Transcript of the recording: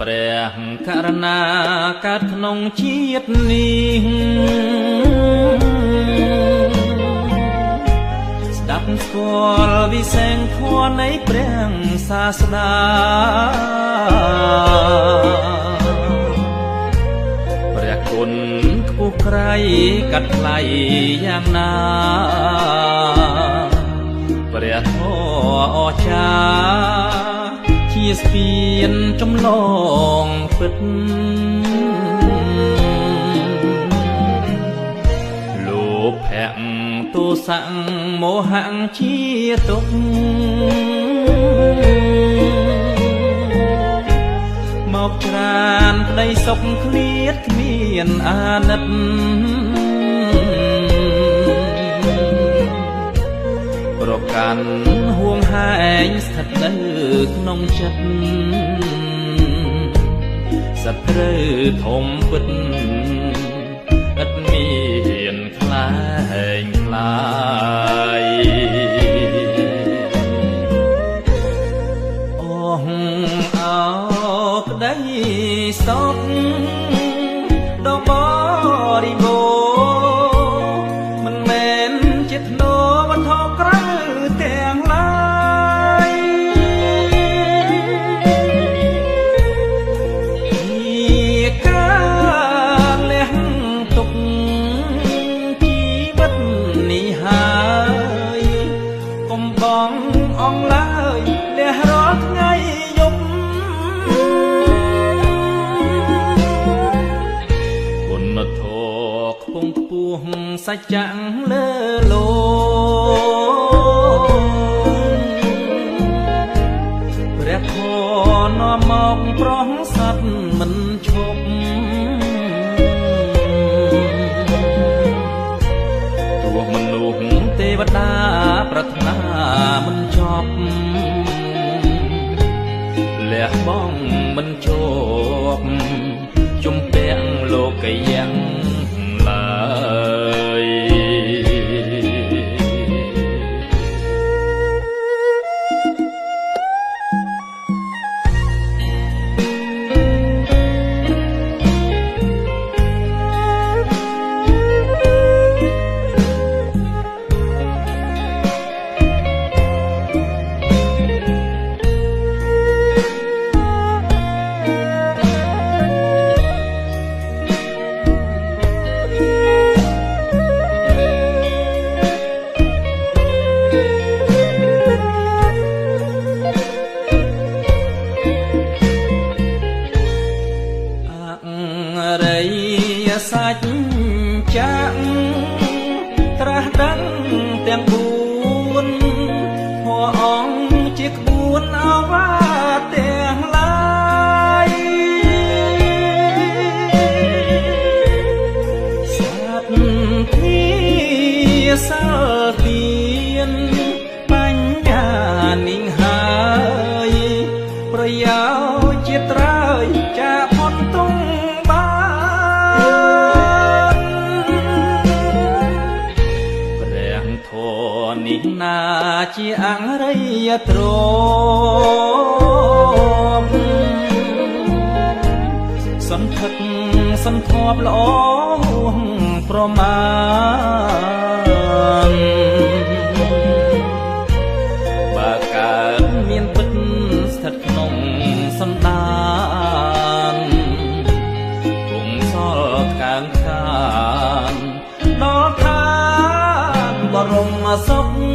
ព្រះករណាកើតក្នុងជាតិនេះស្ដាប់ស្គាល់វិសេងធម៌នៃព្រះសាស្តាព្រះគុណខ្ពស់ក្រៃកាត់ថ្លៃយ៉ាងណាព្រះធម៌អស្ចារ្យជាស្ពានចំលងពិតលោភៈទោសៈមោហៈជាទុក្ខមកច្រានក្តីសុខឃ្លាតគ្មានអាណិតប្រកាន់ហួងហែងស្ថិតនៅក្នុងចិត្តសត្រូវធំពិតឥតមានខ្លែងខ្លាយអស់អោក្តីសុខដ៏បរិបូរណ៍មិនមែនជាធ្នូវត្ថុក្រៅទាំងឡាយជាការលះទុកជីវិតនេះហើយកុំបងអងឡើយលះរាល់ថ្ងៃយប់គុណធម៌ខ្ពង់ខ្ពស់សច្ចៈលើលោកព្រះធម៌នាំមកប្រងសត្វមិនឈប់ទោះមនុស្សទេវតាប្រាថ្នាមិនចប់លះបង់មិនជាប់ជំពាក់លោកយ៉ាងឡើយសាច់ចាក់ត្រាស់ដឹងទាំង4ធម៌អង្គជាក្បួនអវាទទាំងឡាយសត្វធាសាលទៀនបញ្ញានិងហើយប្រយោជន៍ជាត្រើយចាផុតទុំនេះណាជាអង្រៃទ្រពសន្ធឹកសន្ធាប់ល្អប្រមាណបើកើតមានពិតស្ថិតក្នុងសន្តានគង់សល់ខាងខានដល់ឋានបរមសុខ